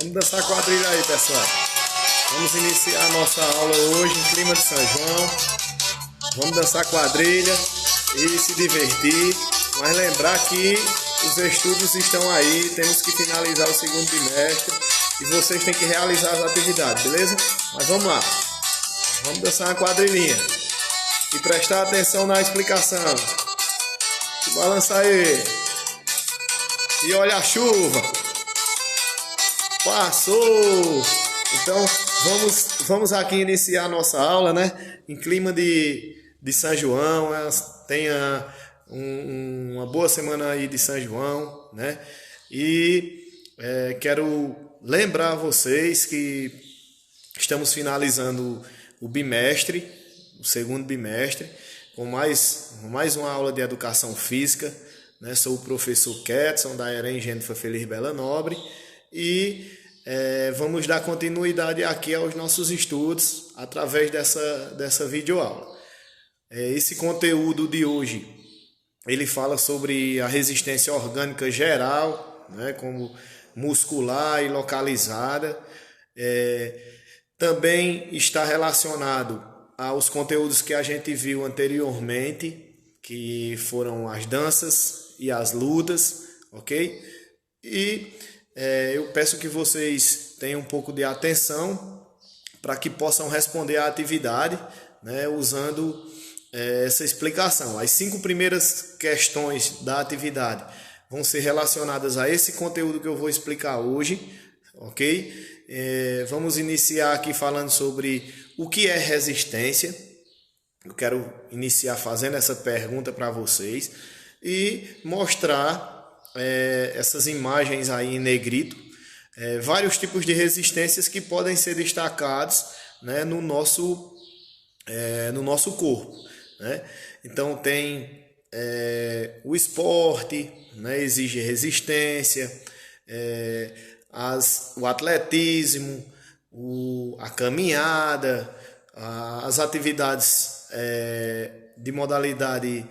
Vamos dançar quadrilha aí, pessoal. Vamos iniciar a nossa aula hoje em clima de São João. Vamos dançar quadrilha e se divertir. Mas lembrar que os estudos estão aí, temos que finalizar o segundo bimestre e vocês têm que realizar as atividades, beleza? Mas vamos lá. Vamos dançar uma quadrilhinha e prestar atenção na explicação. Se balança aí. E olha a chuva. Passou! Então vamos aqui iniciar a nossa aula, né? Em clima de São João. Tenha uma boa semana aí de São João, né? E quero lembrar vocês que estamos finalizando o bimestre, o segundo bimestre, com mais uma aula de educação física, né? Sou o professor Ketson, da EREM Gênifa Feliz Bela Nobre, e vamos dar continuidade aqui aos nossos estudos através dessa videoaula. Esse conteúdo de hoje, ele fala sobre a resistência orgânica geral, né, como muscular e localizada. Também está relacionado aos conteúdos que a gente viu anteriormente, que foram as danças e as lutas, ok? E eu peço que vocês tenham um pouco de atenção para que possam responder à atividade, né, usando essa explicação. As 5 primeiras questões da atividade vão ser relacionadas a esse conteúdo que eu vou explicar hoje, ok? Vamos iniciar aqui falando sobre o que é resistência. Eu quero iniciar fazendo essa pergunta para vocês e mostrar essas imagens aí em negrito, vários tipos de resistências que podem ser destacados, né, no nosso corpo, né? Então tem o esporte, né, exige resistência, o atletismo, a caminhada, as atividades de modalidade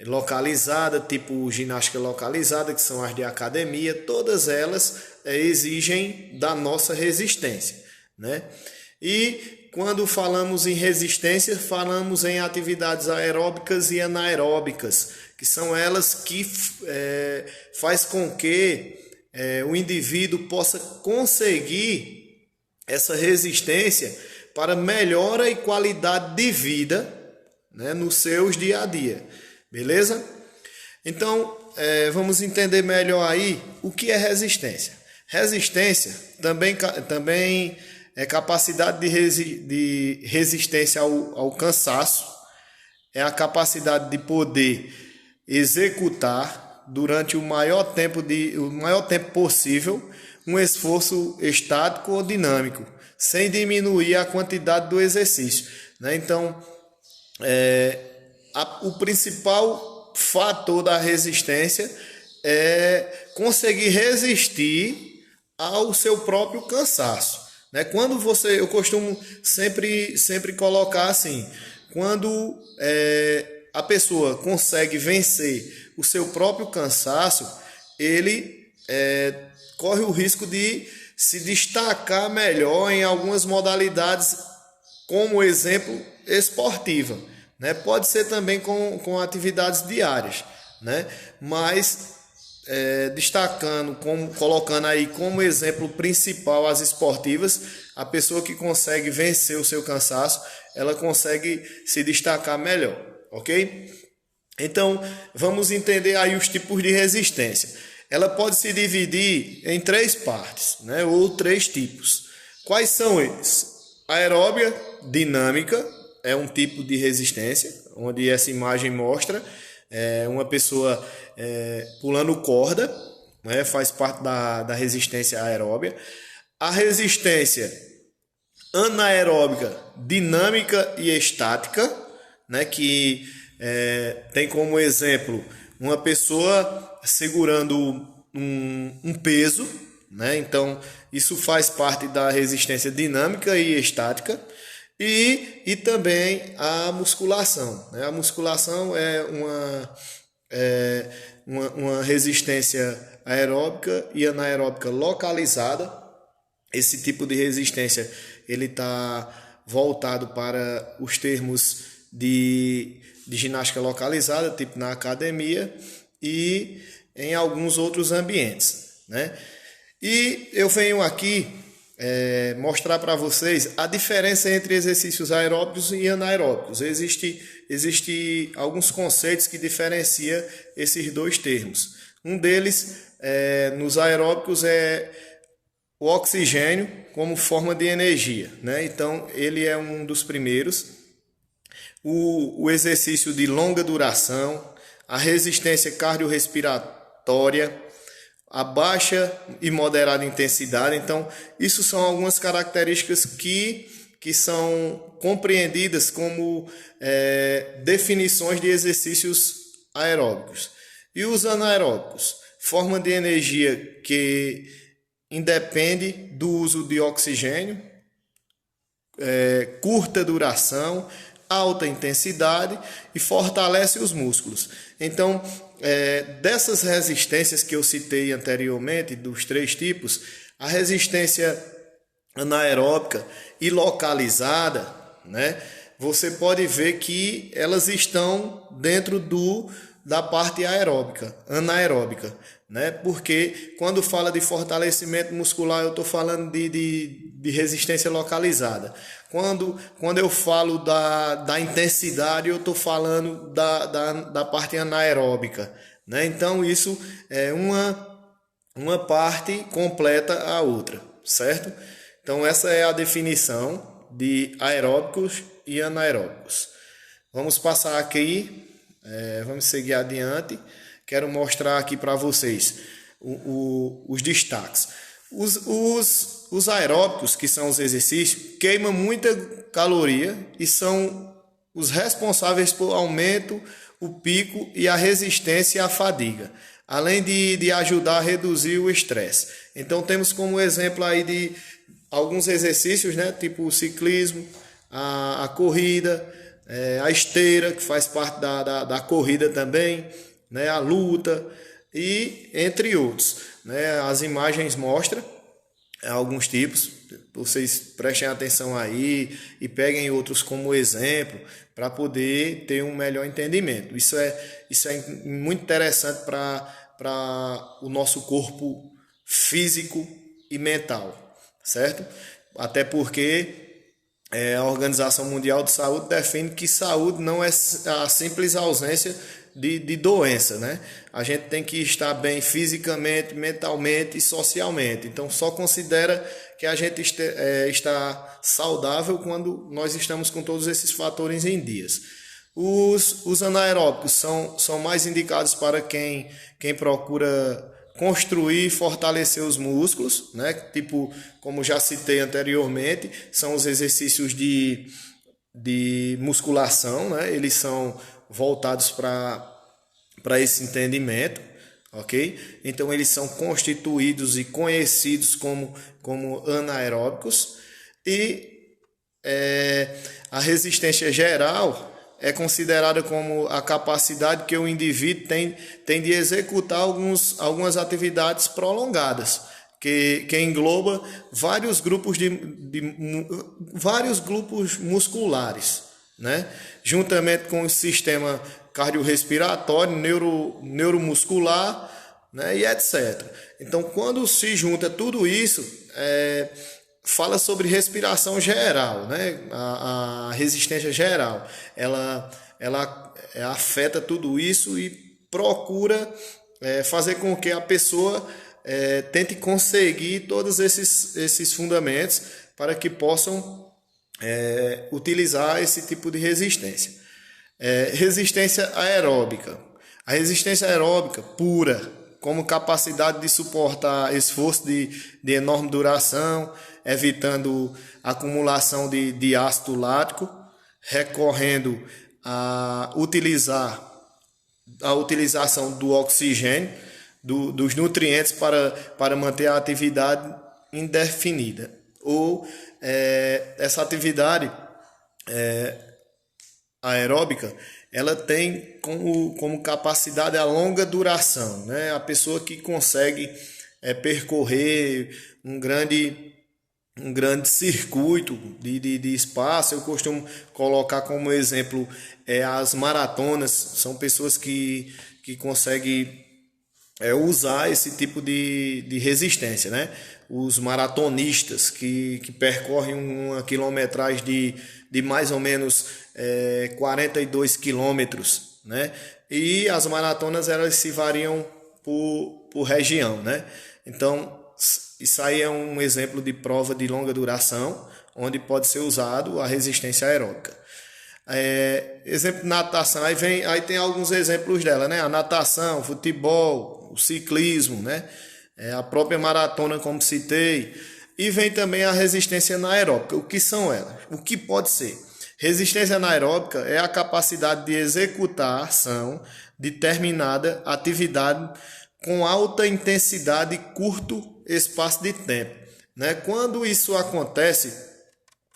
localizada, tipo ginástica localizada, que são as de academia, todas elas exigem da nossa resistência, né? E quando falamos em resistência, falamos em atividades aeróbicas e anaeróbicas, que são elas que faz com que o indivíduo possa conseguir essa resistência para melhora e qualidade de vida, né, nos seus dia a dia. Beleza? Então, vamos entender melhor aí o que é resistência. Resistência também é capacidade de resistência ao cansaço, é a capacidade de poder executar durante o maior tempo possível um esforço estático ou dinâmico, sem diminuir a quantidade do exercício, né? Então, o principal fator da resistência é conseguir resistir ao seu próprio cansaço, né? Eu costumo sempre colocar assim, quando a pessoa consegue vencer o seu próprio cansaço, ele corre o risco de se destacar melhor em algumas modalidades, como exemplo, esportiva, né? Pode ser também com atividades diárias, né? Mas colocando aí como exemplo principal as esportivas, a pessoa que consegue vencer o seu cansaço, ela consegue se destacar melhor, ok? Então, vamos entender aí os tipos de resistência. Ela pode se dividir em 3 partes, né? Ou 3 tipos. Quais são eles? Aeróbia dinâmica é um tipo de resistência, onde essa imagem mostra uma pessoa pulando corda, né? Faz parte da resistência aeróbia. A resistência anaeróbica dinâmica e estática, né? Que tem como exemplo uma pessoa segurando um peso, né? Então isso faz parte da resistência dinâmica e estática. E também a musculação, né? A musculação é uma resistência aeróbica e anaeróbica localizada, esse tipo de resistência ele está voltado para os termos de ginástica localizada, tipo na academia e em alguns outros ambientes, né? E eu venho aqui mostrar para vocês a diferença entre exercícios aeróbicos e anaeróbicos. Existe alguns conceitos que diferenciam esses dois termos. Um deles, nos aeróbicos, é o oxigênio como forma de energia, né? Então, ele é um dos primeiros. O exercício de longa duração, a resistência cardiorrespiratória, a baixa e moderada intensidade. Então, isso são algumas características que são compreendidas como definições de exercícios aeróbicos. E os anaeróbicos, forma de energia que independe do uso de oxigênio, curta duração, alta intensidade e fortalece os músculos. Então, dessas resistências que eu citei anteriormente, dos três tipos, a resistência anaeróbica e localizada, né, você pode ver que elas estão dentro da parte aeróbica, anaeróbica, né? Porque quando fala de fortalecimento muscular, eu estou falando de resistência localizada. Quando eu falo da intensidade, eu estou falando da parte anaeróbica, né? Então, isso é uma parte completa a outra, certo? Então, essa é a definição de aeróbicos e anaeróbicos. Vamos passar aqui, vamos seguir adiante. Quero mostrar aqui para vocês os destaques. Os aeróbicos, que são os exercícios, queimam muita caloria e são os responsáveis por aumento, o pico e a resistência à fadiga, além de ajudar a reduzir o estresse. Então temos como exemplo aí de alguns exercícios, né, tipo o ciclismo, a corrida, a esteira, que faz parte da corrida também, né, a luta e entre outros, né? As imagens mostram alguns tipos, vocês prestem atenção aí e peguem outros como exemplo para poder ter um melhor entendimento. Isso é muito interessante para o nosso corpo físico e mental, certo? Até porque a Organização Mundial de Saúde define que saúde não é a simples ausência de doença, né? A gente tem que estar bem fisicamente, mentalmente e socialmente. Então, só considera que a gente está saudável quando nós estamos com todos esses fatores em dias. Os anaeróbicos são mais indicados para quem procura construir e fortalecer os músculos, né? Tipo, como já citei anteriormente, são os exercícios de musculação, né? Eles são voltados para esse entendimento, ok? Então eles são constituídos e conhecidos como anaeróbicos e a resistência geral é considerada como a capacidade que o indivíduo tem de executar algumas atividades prolongadas, que engloba vários grupos vários grupos musculares, né? Juntamente com o sistema cardiorrespiratório, neuromuscular, né? E etc. Então, quando se junta tudo isso, fala sobre respiração geral, né? A resistência geral, ela afeta tudo isso e procura fazer com que a pessoa tente conseguir todos esses fundamentos para que possam utilizar esse tipo de resistência. Resistência aeróbica. A resistência aeróbica pura, como capacidade de suportar esforço de enorme duração, evitando acumulação de ácido lático, recorrendo a utilização do oxigênio, dos nutrientes para manter a atividade indefinida. Ou essa atividade aeróbica, ela tem como capacidade a longa duração, né? A pessoa que consegue percorrer um grande um grande circuito de espaço. Eu costumo colocar como exemplo as maratonas. São pessoas que conseguem usar esse tipo de resistência, né? Os maratonistas que percorrem uma quilometragem de mais ou menos 42 quilômetros, né? E as maratonas elas se variam por região, né? Então, isso aí é um exemplo de prova de longa duração, onde pode ser usado a resistência aeróbica. Exemplo de natação, aí tem alguns exemplos dela, né? A natação, o futebol, o ciclismo, né? A própria maratona, como citei. E vem também a resistência anaeróbica. O que são elas? O que pode ser? Resistência anaeróbica é a capacidade de executar a ação de determinada atividade com alta intensidade e curto espaço de tempo, né? Quando isso acontece,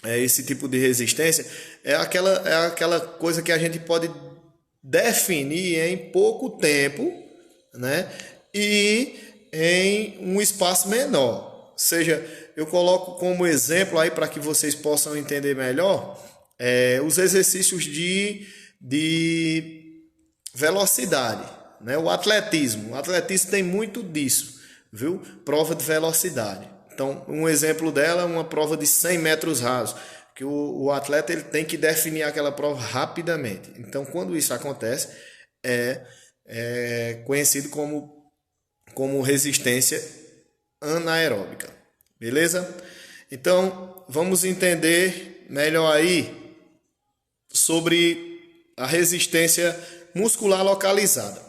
esse tipo de resistência, é aquela coisa que a gente pode definir em pouco tempo, né? E em um espaço menor. Ou seja, eu coloco como exemplo aí para que vocês possam entender melhor os exercícios de velocidade, né? O atletismo tem muito disso, viu? Prova de velocidade. Então, um exemplo dela é uma prova de 100 metros rasos, que o atleta ele tem que definir aquela prova rapidamente. Então, quando isso acontece, é conhecido como resistência anaeróbica. Beleza? Então, vamos entender melhor aí sobre a resistência muscular localizada.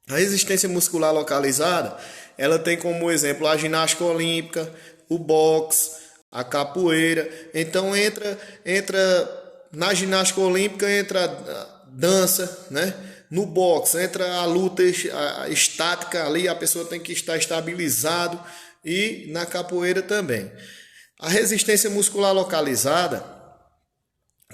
A resistência muscular localizada, ela tem como exemplo a ginástica olímpica, o boxe, a capoeira. Então entra na ginástica olímpica, entra a dança, né? No boxe entra a luta estática, ali a pessoa tem que estar estabilizado, e na capoeira também. A resistência muscular localizada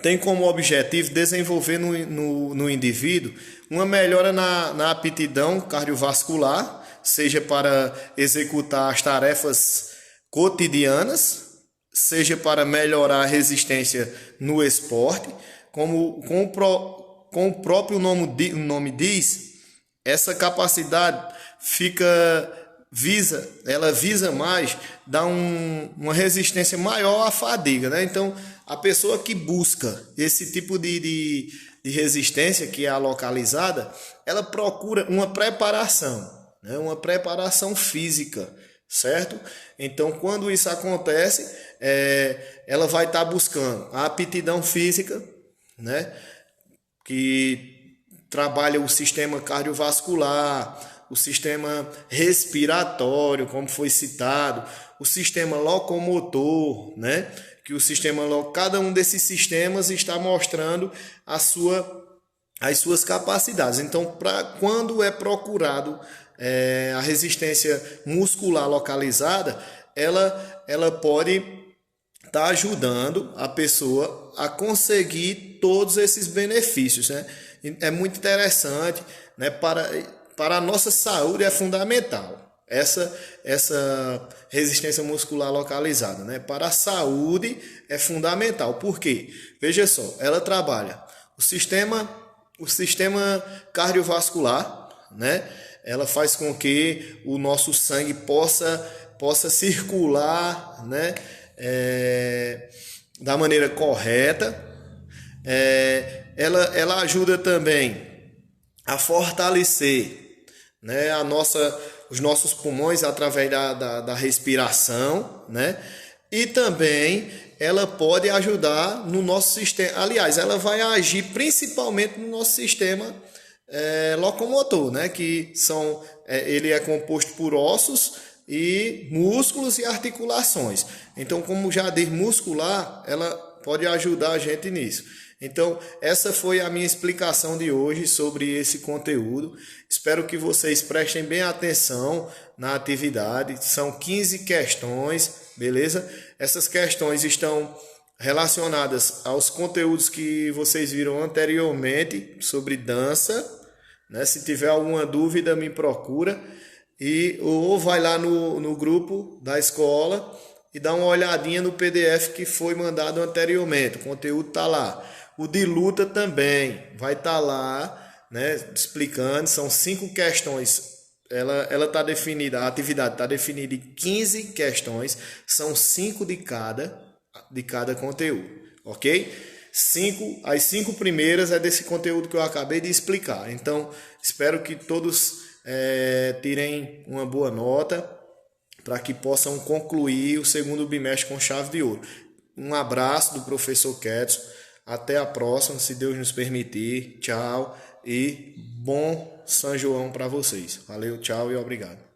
tem como objetivo desenvolver no indivíduo uma melhora na aptidão cardiovascular, seja para executar as tarefas cotidianas, seja para melhorar a resistência no esporte, como o próprio nome diz, essa capacidade visa mais dar uma resistência maior à fadiga, né? Então, a pessoa que busca esse tipo de resistência, que é a localizada, ela procura uma preparação, né? Uma preparação física, certo? Então, quando isso acontece, ela vai estar buscando a aptidão física, né? Que trabalha o sistema cardiovascular, o sistema respiratório, como foi citado, o sistema locomotor, né? Que cada um desses sistemas está mostrando as suas capacidades. Então, quando é procurado a resistência muscular localizada, ela pode estar ajudando a pessoa a conseguir todos esses benefícios, né? É muito interessante, né? Para a nossa saúde é fundamental essa resistência muscular localizada, né? Para a saúde é fundamental. Por quê? Veja só, ela trabalha o sistema cardiovascular, né? Ela faz com que o nosso sangue possa circular, né? Da maneira correta. Ela ajuda também a fortalecer, né, os nossos pulmões através da respiração, né? E também ela pode ajudar no nosso sistema. Aliás, ela vai agir principalmente no nosso sistema locomotor, né? Ele é composto por ossos e músculos e articulações. Então, como já diz muscular, ela pode ajudar a gente nisso. Então, essa foi a minha explicação de hoje sobre esse conteúdo. Espero que vocês prestem bem atenção na atividade. São 15 questões, beleza? Essas questões estão relacionadas aos conteúdos que vocês viram anteriormente sobre dança, né? Se tiver alguma dúvida, me procura ou vai lá no grupo da escola e dá uma olhadinha no PDF que foi mandado anteriormente. O conteúdo está lá. O de luta também vai estar lá, né, explicando. São 5 questões. Ela está definida, a atividade está definida em 15 questões. São 5 de cada conteúdo, ok? As 5 primeiras é desse conteúdo que eu acabei de explicar. Então, espero que todos tirem uma boa nota para que possam concluir o segundo bimestre com chave de ouro. Um abraço do professor Ketson. Até a próxima, se Deus nos permitir. Tchau e bom São João para vocês. Valeu, tchau e obrigado.